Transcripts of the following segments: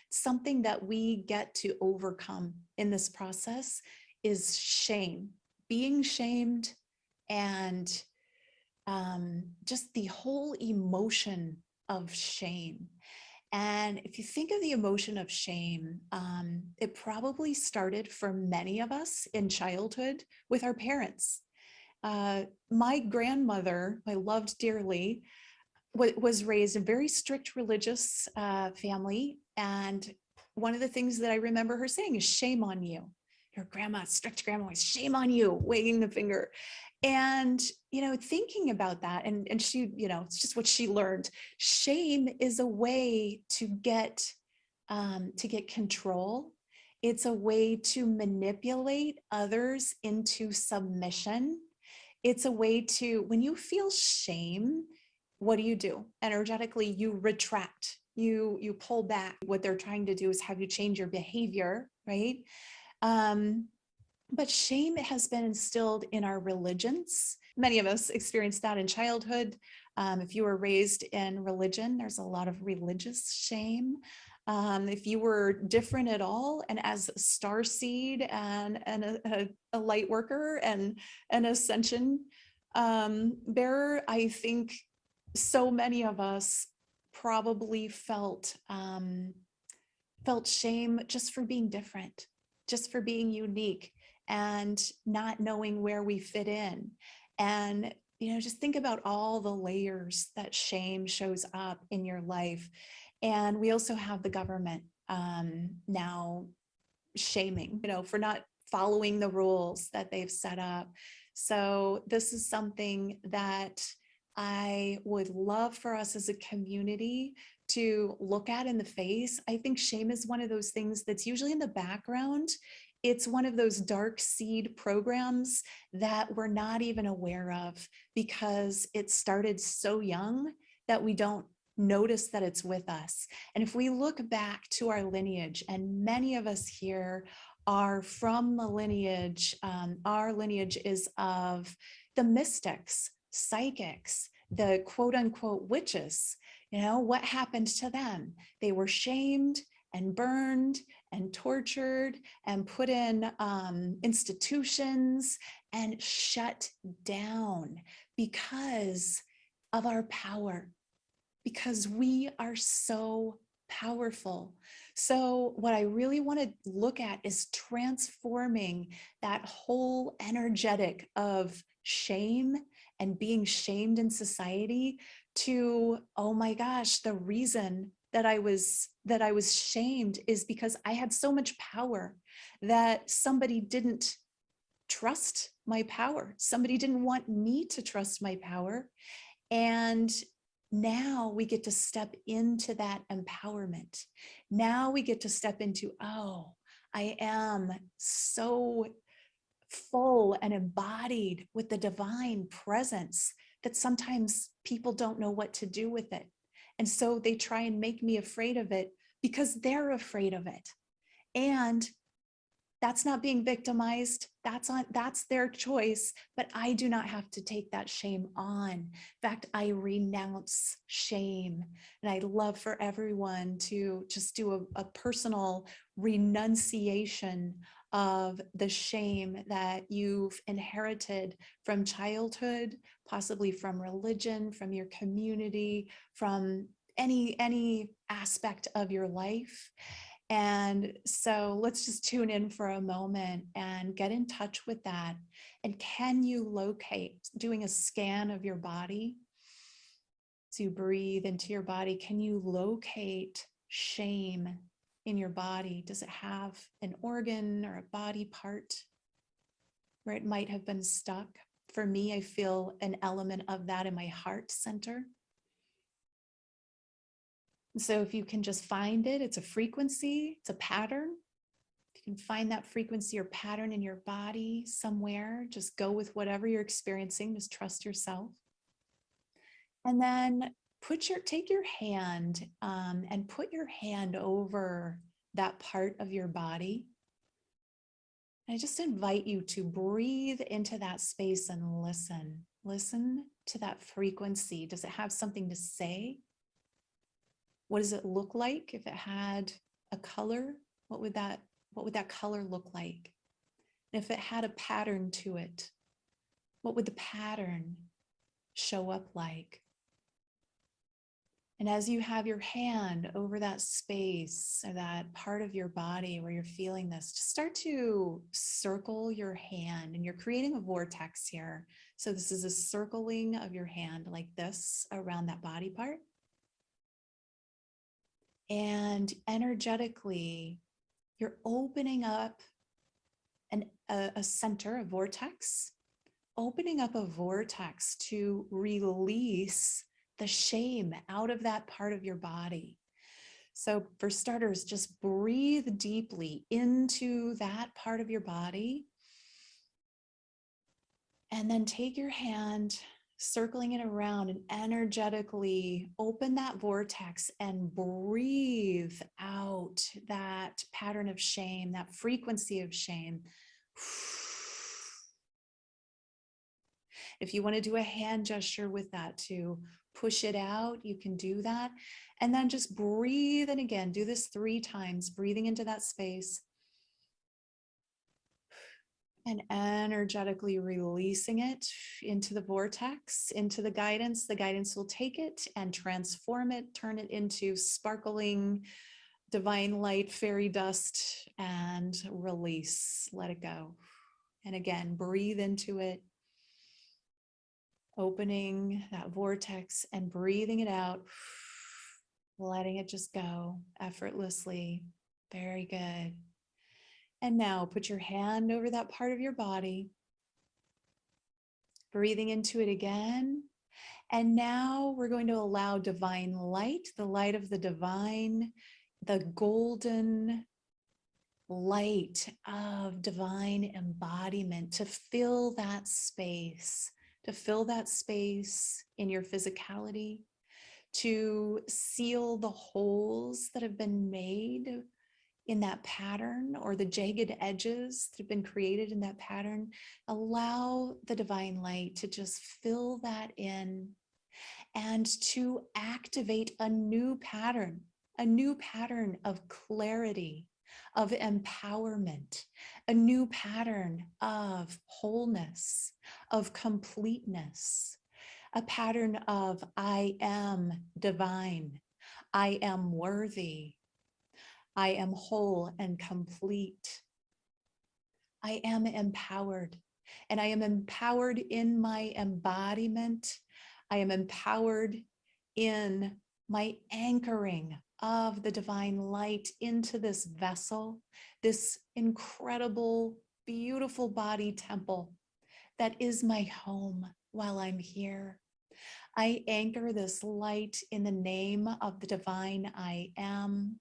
Something that we get to overcome in this process is shame, being shamed, and just the whole emotion of shame. And if you think of the emotion of shame, it probably started for many of us in childhood with our parents. My grandmother, I loved dearly, was raised in a very strict religious family. And one of the things that I remember her saying is, shame on you. Your grandma, strict grandma, was shame on you, wagging the finger. And, thinking about that, and she, it's just what she learned. Shame is a way to get control. It's a way to manipulate others into submission. It's a way to, when you feel shame, what do? Energetically, you retract, you pull back. What they're trying to do is have you change your behavior, right? But shame has been instilled in our religions. Many of us experienced that in childhood. If you were raised in religion, there's a lot of religious shame. If you were different at all, and as a star seed and a light worker and an ascension bearer, I think so many of us probably felt shame just for being different, just for being unique, and not knowing where we fit in. And just think about all the layers that shame shows up in your life. And we also have the government now shaming, for not following the rules that they've set up. So this is something that I would love for us as a community to look at in the face. I think shame is one of those things that's usually in the background. It's one of those dark seed programs that we're not even aware of because it started so young that we don't notice that it's with us. And if we look back to our lineage, and many of us here are from the lineage, our lineage is of the mystics, psychics, the quote unquote witches. What happened to them? They were shamed and burned and tortured and put in institutions and shut down because of our power, because we are so powerful. So what I really want to look at is transforming that whole energetic of shame and being shamed in society to, oh my gosh, the reason that I was shamed is because I had so much power that somebody didn't trust my power. Somebody didn't want me to trust my power. And now we get to step into that empowerment. Now we get to step into, oh, I am so full and embodied with the divine presence that sometimes people don't know what to do with it. And so they try and make me afraid of it because they're afraid of it. And that's not being victimized. That's their choice, but I do not have to take that shame on. In fact, I renounce shame. And I'd love for everyone to just do a personal renunciation of the shame that you've inherited from childhood, possibly from religion, from your community, from any aspect of your life. And so let's just tune in for a moment and get in touch with that. And can you locate, doing a scan of your body, as you breathe into your body, can you locate shame in your body? Does it have an organ or a body part where it might have been stuck? For me, I feel an element of that in my heart center. So if you can just find it, it's a frequency, it's a pattern. If you can find that frequency or pattern in your body somewhere, just go with whatever you're experiencing, just trust yourself. And then take your hand and put your hand over that part of your body. And I just invite you to breathe into that space and listen. Listen to that frequency. Does it have something to say? What does it look like if it had a color, what would that color look like? And if it had a pattern to it, what would the pattern show up like? And as you have your hand over that space or that part of your body where you're feeling this, just start to circle your hand, and you're creating a vortex here. So this is a circling of your hand like this around that body part. And energetically, you're opening up a center, a vortex, opening up a vortex to release the shame out of that part of your body. So for starters, just breathe deeply into that part of your body. And then take your hand, circling it around, and energetically open that vortex and breathe out that pattern of shame, that frequency of shame. If you want to do a hand gesture with that to push it out, you can do that. And then just breathe. And again, do this 3 times, breathing into that space and energetically releasing it into the vortex, into the guidance. The guidance will take it and transform it, turn it into sparkling divine light, fairy dust, and release. Let it go. And again, breathe into it, opening that vortex and breathing it out, letting it just go effortlessly. Very good. And now put your hand over that part of your body, breathing into it again. And now we're going to allow divine light, the light of the divine, the golden light of divine embodiment to fill that space, in your physicality, to seal the holes that have been made in that pattern, or the jagged edges that have been created in that pattern. Allow the divine light to just fill that in and to activate a new pattern of clarity, of empowerment, a new pattern of wholeness, of completeness, a pattern of I am divine, I am worthy, I am whole and complete, I am empowered, and I am empowered in my embodiment. I am empowered in my anchoring of the divine light into this vessel, this incredible, beautiful body temple that is my home while I'm here. I anchor this light in the name of the divine I am,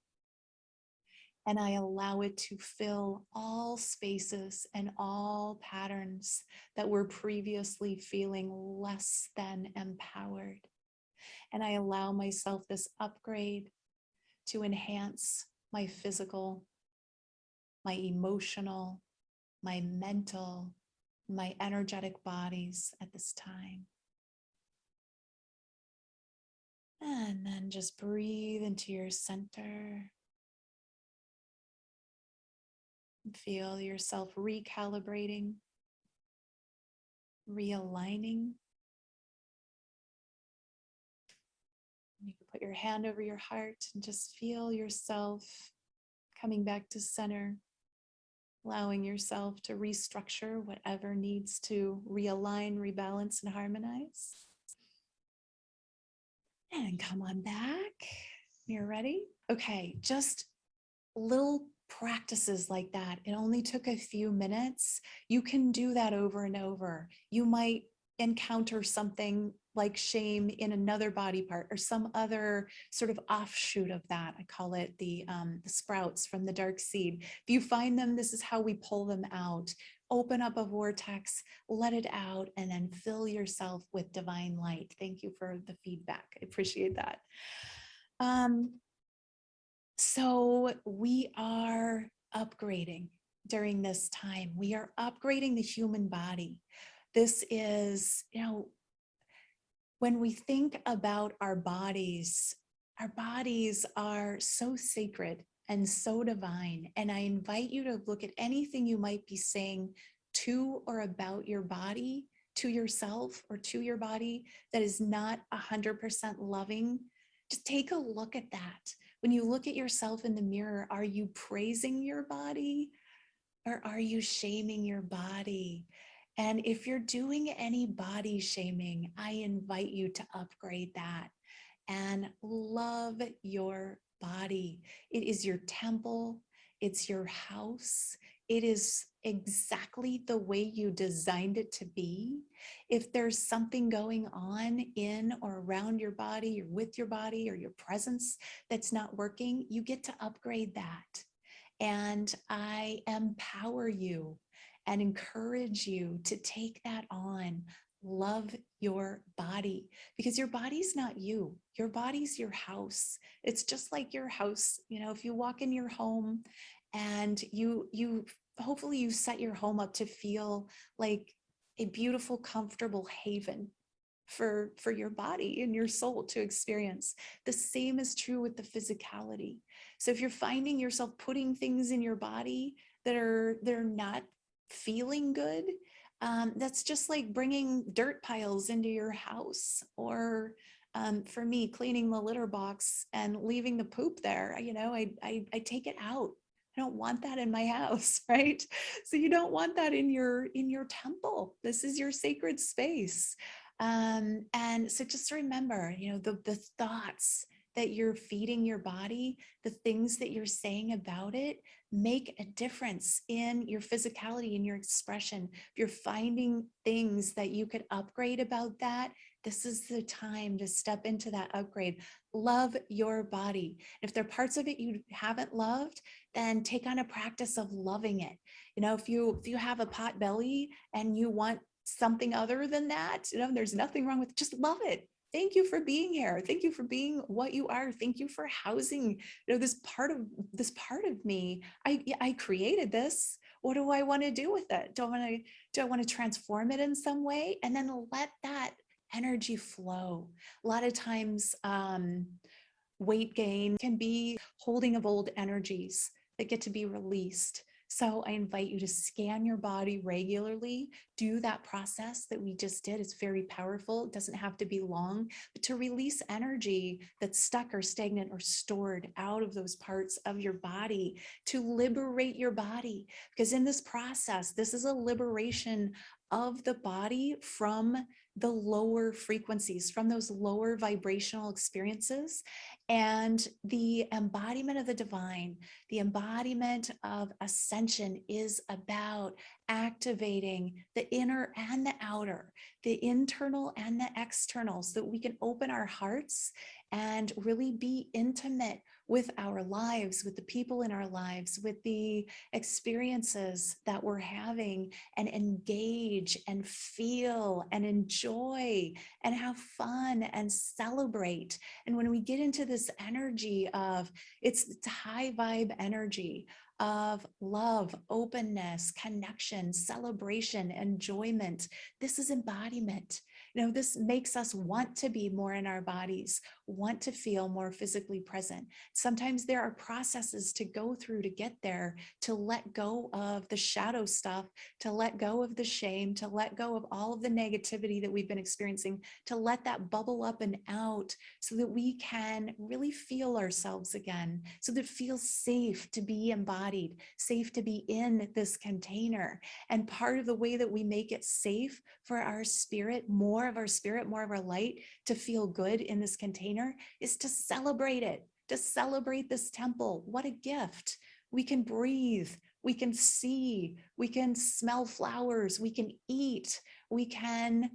and I allow it to fill all spaces and all patterns that were previously feeling less than empowered. And I allow myself this upgrade to enhance my physical, my emotional, my mental, my energetic bodies at this time. And then just breathe into your center. Feel yourself recalibrating, realigning. You can put your hand over your heart and just feel yourself coming back to center, allowing yourself to restructure whatever needs to realign, rebalance, and harmonize. And come on back. You're ready? Okay, just little practices like that. It only took a few minutes. You can do that over and over. You might encounter something like shame in another body part or some other sort of offshoot of that. I call it the sprouts from the dark seed. If you find them, this is how we pull them out. Open up a vortex, let it out, and then fill yourself with divine light. Thank you for the feedback. I appreciate that. So we are upgrading during this time. We are upgrading the human body. This is, when we think about our bodies are so sacred and so divine. And I invite you to look at anything you might be saying to or about your body, to yourself or to your body, that is not 100% loving. Just take a look at that. When you look at yourself in the mirror, are you praising your body or are you shaming your body? And if you're doing any body shaming, I invite you to upgrade that and love your body. It is your temple, it's your house. It is exactly the way you designed it to be. If there's something going on in or around your body or with your body or your presence that's not working, you get to upgrade that. And I empower you and encourage you to take that on. Love your body, because your body's not you. Your body's your house. It's just like your house. You know, if you walk in your home and you hopefully you set your home up to feel like a beautiful, comfortable haven for your body and your soul to experience. The same is true with the physicality. So if you're finding yourself putting things in your body that they're not feeling good, that's just like bringing dirt piles into your house, or for me, cleaning the litter box and leaving the poop there. You know, I take it out. I don't want that in my house, right? So you don't want that in your temple. This is your sacred space. And so just remember, you know, the thoughts that you're feeding your body, the things that you're saying about it, make a difference in your physicality, in your expression. If you're finding things that you could upgrade about that, this is the time to step into that upgrade. Love your body. If there are parts of it you haven't loved, then take on a practice of loving it. You know, if you have a pot belly and you want something other than that, you know, there's nothing wrong with it. Just love it. Thank you for being here. Thank you for being what you are. Thank you for housing, you know, this part of me. I created this. What do I want to do with it? Do I want to transform it in some way? And then let that energy flow. A lot of times, weight gain can be holding of old energies that get to be released. So I invite you to scan your body regularly, do that process that we just did. It's very powerful. It doesn't have to be long, but to release energy that's stuck or stagnant or stored out of those parts of your body, to liberate your body. Because in this process, this is a liberation of the body from the lower frequencies, from those lower vibrational experiences. And the embodiment of the divine, the embodiment of ascension, is about activating the inner and the outer, the internal and the external, so that we can open our hearts and really be intimate with our lives, with the people in our lives, with the experiences that we're having, and engage and feel and enjoy and have fun and celebrate. And when we get into this energy of, it's high vibe energy of love, openness, connection, celebration, enjoyment, this is embodiment. You know, this makes us want to be more in our bodies, want to feel more physically present. Sometimes there are processes to go through to get there, to let go of the shadow stuff, to let go of the shame, to let go of all of the negativity that we've been experiencing, to let that bubble up and out so that we can really feel ourselves again, so that it feels safe to be embodied, safe to be in this container. And part of the way that we make it safe for our spirit, more of our light to feel good in this container, is to celebrate it, to celebrate this temple. What a gift. We can breathe, we can see, we can smell flowers, we can eat, we can,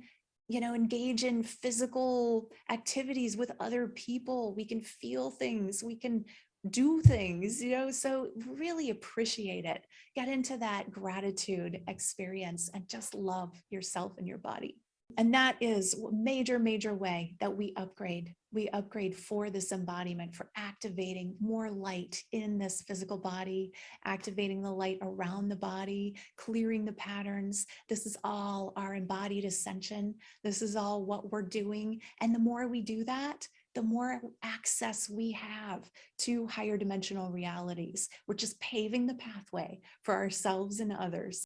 you know, engage in physical activities with other people, we can feel things, we can do things, you know, so really appreciate it. Get into that gratitude experience and just love yourself and your body. And that is a major, major way that we upgrade. We upgrade for this embodiment, for activating more light in this physical body, activating the light around the body, clearing the patterns. This is all our embodied ascension. This is all what we're doing. And the more we do that, the more access we have to higher dimensional realities. We're just paving the pathway for ourselves and others.